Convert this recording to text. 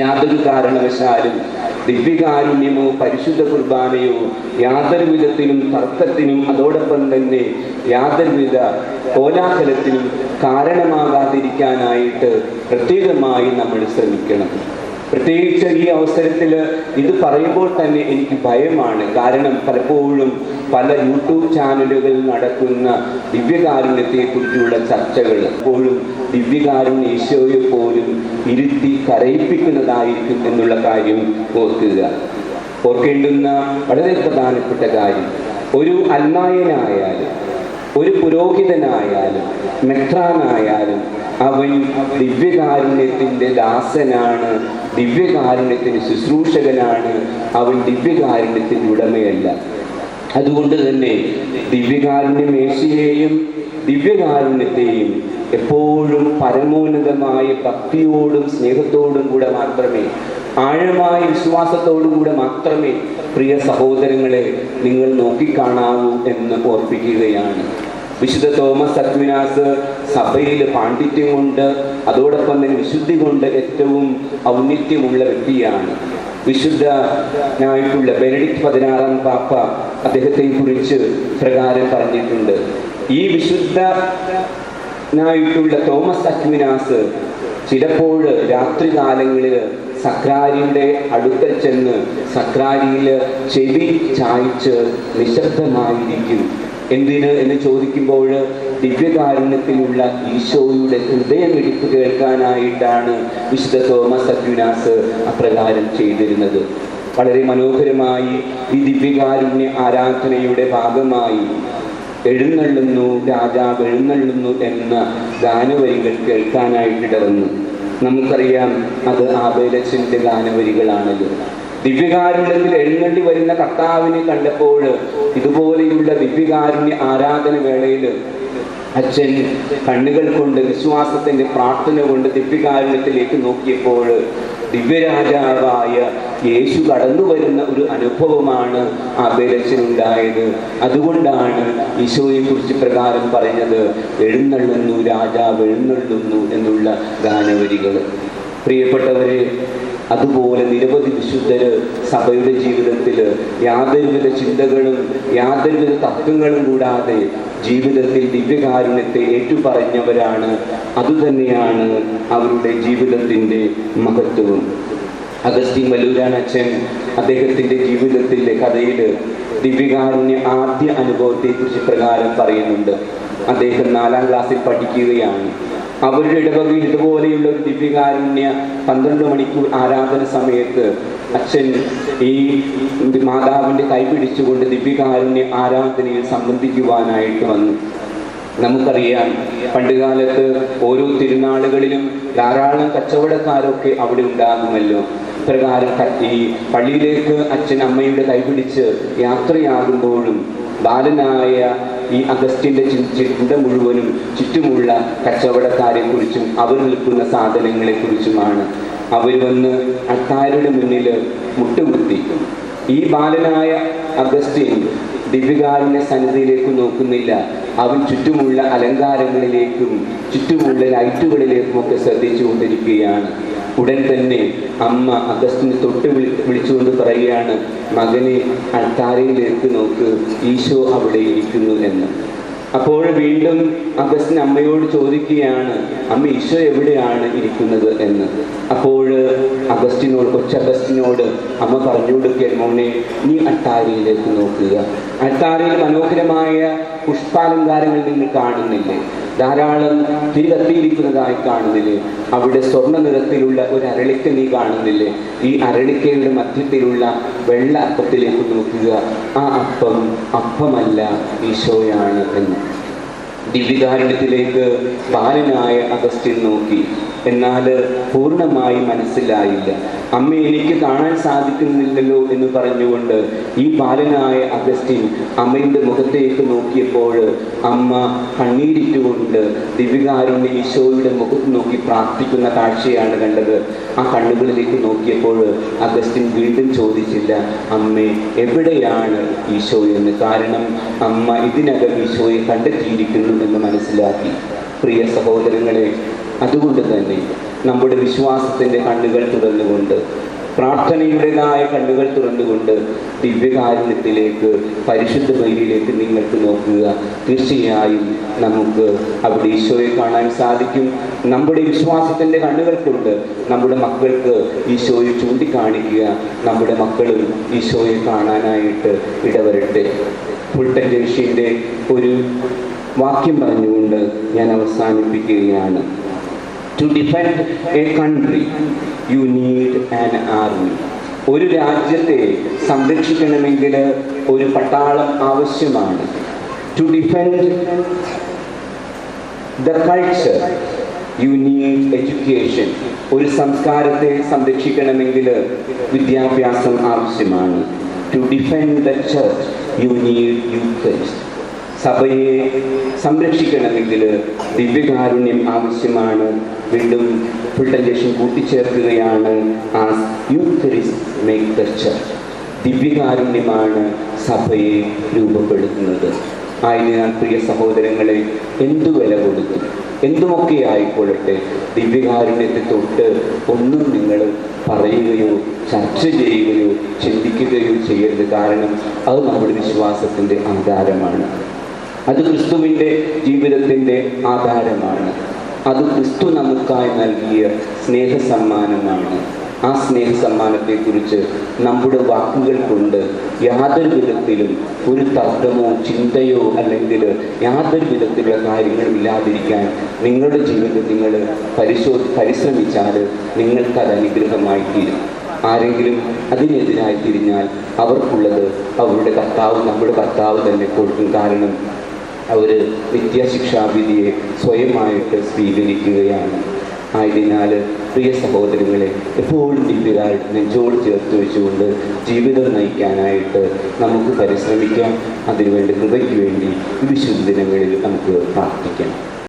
യാതൊരു കാരണവശാലും ദിവ്യകാരുണ്യമോ പരിശുദ്ധ കുർബാനയോ യാതൊരു വിധത്തിലും തർക്കത്തിനും അതോടൊപ്പം തന്നെ യാതൊരുവിധ കോലാഹലത്തിനും കാരണമാകാതിരിക്കാനായിട്ട് പ്രത്യേകമായി നമ്മൾ ശ്രമിക്കണം. പ്രത്യേകിച്ച് ഈ അവസരത്തിൽ ഇത് പറയുമ്പോൾ തന്നെ എനിക്ക് ഭയമാണ്. കാരണം പലപ്പോഴും പല യൂട്യൂബ് ചാനലുകളിൽ നടക്കുന്ന ദിവ്യകാരുണ്യത്തെക്കുറിച്ചുള്ള ചർച്ചകൾ എപ്പോഴും ദിവ്യകാരുണ്യ ഈശോയെ പോലും ഇരുത്തി കരയിപ്പിക്കുന്നതായിരിക്കും എന്നുള്ള കാര്യം ഓർക്കേണ്ടുന്ന വളരെ പ്രധാനപ്പെട്ട കാര്യം, ഒരു അൽമായനായാലും ഒരു പുരോഹിതനായാലും മെത്രാനായാലും അവൻ ദിവ്യകാരുണ്യത്തിൻ്റെ ദാസനാണ്, ദിവ്യകാരുണ്യത്തിന് ശുശ്രൂഷകനാണ്, അവൻ ദിവ്യകാരുണ്യത്തിൻ്റെ ഉടമയല്ല. അതുകൊണ്ട് തന്നെ ദിവ്യകാരുണ്യ മേശയെയും ദിവ്യകാരുണ്യത്തെയും എപ്പോഴും പരമോന്നതമായ ഭക്തിയോടും സ്നേഹത്തോടും കൂടെ മാത്രമേ, ആഴമായ വിശ്വാസത്തോടും കൂടെ മാത്രമേ പ്രിയ സഹോദരങ്ങളെ നിങ്ങൾ നോക്കിക്കാണാവൂ എന്ന് ഓർപ്പിക്കുകയാണ്. വിശുദ്ധ തോമസ് അക്വിനാസ് സഭയിൽ പാണ്ഡിത്യം കൊണ്ട് അതോടൊപ്പം തന്നെ വിശുദ്ധി കൊണ്ട് ഏറ്റവും ഔന്നിത്യമുള്ള വ്യക്തിയാണ്. വിശുദ്ധനായിട്ടുള്ള ബെനഡിക്ട് 16 പാപ്പ അദ്ദേഹത്തെ കുറിച്ച് പ്രകാരം പറഞ്ഞിട്ടുണ്ട്. ഈ വിശുദ്ധനായിട്ടുള്ള തോമസ് അക്വിനാസ് ചിലപ്പോൾ രാത്രികാലങ്ങളിൽ സക്രാരിയുടെ അടുക്കൽ ചെന്ന് സക്രാരിയിൽ ചെവി ചായ്ച്ച് നിശബ്ദമായിരിക്കും. എന്തിന് എന്ന് ചോദിക്കുമ്പോൾ ദിവ്യകാരുണ്യത്തിലുള്ള ഈശോയുടെ ഹൃദയമിടിപ്പ് കേൾക്കാനായിട്ടാണ് വിശുദ്ധ തോമസ് അക്വിനാസ് അപ്രകാരം ചെയ്തിരുന്നത്. വളരെ മനോഹരമായി ഈ ദിവ്യകാരുണ്യ ആരാധനയുടെ ഭാഗമായി എഴുന്നള്ളുന്നു രാജാവ് എഴുന്നള്ളുന്നു എന്ന ഗാനവരികൾ കേൾക്കാനായിട്ടിടർന്നു. നമുക്കറിയാം അത് ആബേലച്ചൻ്റെ ഗാനവരികളാണല്ലോ. ദിവ്യകാരുണ്യത്തിൽ എഴുന്നള്ളി വരുന്ന കർത്താവിനെ കണ്ടപ്പോൾ ഇതുപോലെയുള്ള ദിവ്യകാരുണ്യ ആരാധന വേളയിൽ അച്ഛൻ കണ്ണുകൾ കൊണ്ട് വിശ്വാസത്തിൻ്റെ പ്രാർത്ഥന കൊണ്ട് ദിവ്യകാരുണ്യത്തിലേക്ക് നോക്കിയപ്പോൾ ദിവ്യരാജാവായ യേശു കടന്നു വരുന്ന ഒരു അനുഭവമാണ് ആബേലച്ചനുണ്ടായത്. അതുകൊണ്ടാണ് ഈശോയെക്കുറിച്ച് പ്രകാരം പറഞ്ഞത് എഴുന്നള്ളുന്നു രാജാവ് എഴുന്നള്ളുന്നു എന്നുള്ള ഗാനവരികൾ. പ്രിയപ്പെട്ടവരെ, അതുപോലെ നിരവധി വിശുദ്ധര് സഭയുടെ ജീവിതത്തിൽ യാതൊരുവിധ ചിന്തകളും യാതൊരുവിധ തർക്കങ്ങളും കൂടാതെ ജീവിതത്തിൽ ദിവ്യകാരുണ്യത്തെ ഏറ്റുപറഞ്ഞവരാണ്. അതുതന്നെയാണ് അവരുടെ ജീവിതത്തിൻ്റെ മഹത്വവും. അഗസ്റ്റിൻ വല്ലൂരാൻ അച്ഛൻ അദ്ദേഹത്തിൻ്റെ ജീവിതത്തിലെ കഥയിൽ ദിവ്യകാരുണ്യ ആദ്യ അനുഭവത്തെക്കുറിച്ച് പ്രകാരം പറയുന്നുണ്ട്. അദ്ദേഹം 4ാം ക്ലാസ്സിൽ പഠിക്കുകയാണ്. അവരുടെ ഇടവകയിൽ ഇതുപോലെയുള്ള ഒരു ദിവ്യകാരുണ്യ 12 മണിക്കൂർ ആരാധന സമയത്ത് അച്ഛൻ ഈ മാതാവിൻ്റെ കൈ പിടിച്ചുകൊണ്ട് ദിവ്യകാരുണ്യ ആരാധനയിൽ സംബന്ധിക്കുവാനായിട്ട് വന്നു. നമുക്കറിയാം പണ്ടുകാലത്ത് ഓരോ തിരുനാളുകളിലും ധാരാളം കച്ചവടക്കാരൊക്കെ അവിടെ ഉണ്ടാകുമല്ലോ. പ്രകാരം ഈ പള്ളിയിലേക്ക് അച്ഛൻ അമ്മയുടെ കൈപിടിച്ച് യാത്രയാകുമ്പോഴും ബാലനായ ഈ അഗസ്റ്റിൻ്റെ ചിന്ത മുഴുവനും ചുറ്റുമുള്ള കച്ചവടക്കാരെ കുറിച്ചും അവർ നിൽക്കുന്ന സാധനങ്ങളെ കുറിച്ചുമാണ്. അവർ വന്ന് അൾത്താരയുടെ മുന്നിൽ മുട്ടുകുത്തി. ഈ ബാലനായ അഗസ്റ്റിൻ ദിവ്യകാരുണ്യ സന്നിധിയിലേക്ക് നോക്കുന്നില്ല. അവൻ ചുറ്റുമുള്ള അലങ്കാരങ്ങളിലേക്കും ചുറ്റുമുള്ള ലൈറ്റുകളിലേക്കും ഒക്കെ ശ്രദ്ധിച്ചു കൊണ്ടിരിക്കുകയാണ്. ഉടൻ തന്നെ അമ്മ അഗസ്റ്റിനെ തൊട്ട് വിളിച്ചുകൊണ്ട് പറയുകയാണ്, മകനെ അൾത്താരയിലേക്ക് നോക്ക്, ഈശോ അവിടെ ഇരിക്കുന്നു എന്ന്. അപ്പോൾ വീണ്ടും അഗസ്റ്റിൻ അമ്മയോട് ചോദിക്കുകയാണ്, അമ്മ ഈശോ എവിടെയാണ് ഇരിക്കുന്നത് എന്ന്. അപ്പോൾ കൊച്ചഗസ്റ്റിനോട് അമ്മ പറഞ്ഞു കൊടുക്കുകയാണ്, മോനെ നീ അൾത്താരയിലേക്ക് നോക്കുക. അൾത്താരയിൽ മനോഹരമായ പുഷ്പാലങ്കാരങ്ങൾ നിങ്ങൾ കാണുന്നില്ലേ? ധാരാളം തിരി കത്തിയിരിക്കുന്നതായി കാണുന്നില്ലേ? അവിടെ സ്വർണ്ണ നിറത്തിലുള്ള ഒരു അരളിക്ക നീ കാണുന്നില്ലേ? ഈ അരളിക്കയുടെ മധ്യത്തിലുള്ള വെള്ള അപ്പത്തിലേക്ക് നോക്കുക. ആ അപ്പമല്ല, ഈശോയാണ് എന്ന്. ദിവ്യകാരുണ്യത്തിലേക്ക് ബാലനായ അഗസ്റ്റിൻ നോക്കി. എന്നാൽ പൂർണ്ണമായി മനസ്സിലായില്ല. അമ്മ എനിക്ക് കാണാൻ സാധിക്കുന്നില്ലല്ലോ എന്ന് പറഞ്ഞുകൊണ്ട് ഈ ബാലനായ അഗസ്റ്റിൻ അമ്മയുടെ മുഖത്തേക്ക് നോക്കിയപ്പോൾ അമ്മ കണ്ണീരിട്ടുകൊണ്ട് ദിവ്യകാരുണ്യ ഈശോയുടെ മുഖത്ത് നോക്കി പ്രാർത്ഥിക്കുന്ന കാഴ്ചയാണ് കണ്ടത്. ആ കണ്ണുകളിലേക്ക് നോക്കിയപ്പോൾ അഗസ്റ്റിൻ വീണ്ടും ചോദിച്ചില്ല, അമ്മേ എവിടെയാണ് ഈശോ എന്ന്. കാരണം അമ്മ ഇതിനകം ഈശോയെ കണ്ടെത്തിയിരിക്കുന്നു എന്ന് മനസ്സിലാക്കി. പ്രിയ സഹോദരങ്ങളെ, അതുകൊണ്ട് തന്നെ നമ്മുടെ വിശ്വാസത്തിൻ്റെ കണ്ണുകൾ തുറന്നുകൊണ്ട്, പ്രാർത്ഥനയുടേതായ കണ്ണുകൾ തുറന്നുകൊണ്ട് ദിവ്യകാരുണ്യത്തിലേക്ക്, പരിശുദ്ധ ബലിയിലേക്ക് നിങ്ങൾക്ക് നോക്കുക. തീർച്ചയായും നമുക്ക് അവിടെ ഈശോയെ കാണാൻ സാധിക്കും. നമ്മുടെ വിശ്വാസത്തിൻ്റെ കണ്ണുകൾ കൊണ്ട് നമ്മുടെ മക്കൾക്ക് ഈശോയെ ചൂണ്ടിക്കാണിക്കുക. നമ്മുടെ മക്കളും ഈശോയെ കാണാനായിട്ട് ഇടവരട്ടെ. ഫുൾട്ടൻ ജംഗ്ഷൻ്റെ ഒരു വാക്യം പറഞ്ഞുകൊണ്ട് ഞാൻ അവസാനിപ്പിക്കുകയാണ്. To defend a country, you need an army. ഒരു രാജ്യത്തെ സംരക്ഷിക്കണമെങ്കിൽ ഒരു പട്ടാളം ആവശ്യമാണ്. To defend the culture, you need education. ഒരു സംസ്കാരത്തെ സംരക്ഷിക്കണമെങ്കിൽ വിദ്യാഭ്യാസം ആവശ്യമാണ്. To defend the church, you need Eucharist. സഭയെ സംരക്ഷിക്കണമെങ്കിൽ ദിവ്യകാരുണ്യം ആവശ്യമാണ്. വീണ്ടും ഫുൾട്ടൻ ജംഗ്ഷൻ കൂട്ടിച്ചേർക്കുകയാണ്. As Eucharist make the church. ദിവ്യകാരുണ്യമാണ് സഭയെ രൂപപ്പെടുത്തുന്നത്. ആയതിനാൽ പ്രിയ സഹോദരങ്ങളെ, എന്തു വില കൊടുത്തു, എന്തുമൊക്കെ ആയിക്കൊള്ളട്ടെ, ദിവ്യകാരുണ്യത്തെ തൊട്ട് ഒന്നും നിങ്ങൾ പറയുകയോ ചർച്ച ചെയ്യുകയോ ചിന്തിക്കുകയോ ചെയ്യരുത്. കാരണം അത് നമ്മുടെ വിശ്വാസത്തിൻ്റെ ആധാരമാണ്. അത് ക്രിസ്തുവിൻ്റെ ജീവിതത്തിൻ്റെ ആധാരമാണ്. അത് ക്രിസ്തു നമുക്കായി നൽകിയ സ്നേഹസമ്മാനമാണ്. ആ സ്നേഹസമ്മാനത്തെക്കുറിച്ച് നമ്മുടെ വാക്കുകൾ കൊണ്ട് യാതൊരു വിധത്തിലും ഒരു തർക്കമോ ചിന്തയോ അല്ലെങ്കിൽ യാതൊരു വിധത്തിലുള്ള കാര്യങ്ങളും ഇല്ലാതിരിക്കാൻ നിങ്ങളുടെ ജീവിതത്തിൽ നിങ്ങൾ പരിശ്രമിച്ചാൽ നിങ്ങൾക്കത് അനുഗ്രഹമായി തീരും. ആരെങ്കിലും അതിനെതിരായി തിരിഞ്ഞാൽ അവർക്കുള്ളത് അവരുടെ കർത്താവ്, നമ്മുടെ കർത്താവ് തന്നെ കൊടുക്കും. കാരണം അവർ നിത്യശിക്ഷാവിധിയെ സ്വയമായിട്ട് സ്വീകരിക്കുകയാണ്. ആയതിനാൽ പ്രിയ സഹോദരങ്ങളെ, എപ്പോഴും ദിവ്യകാരുണ്യം നെഞ്ചോട് ചേർത്ത് വെച്ചുകൊണ്ട് ജീവിതം നയിക്കാനായിട്ട് നമുക്ക് പരിശ്രമിക്കാം. അതിനുവേണ്ടി കൃപയ്ക്ക് വേണ്ടി ഈ വിശുദ്ധ ദിനങ്ങളിൽ നമുക്ക് പ്രാർത്ഥിക്കാം.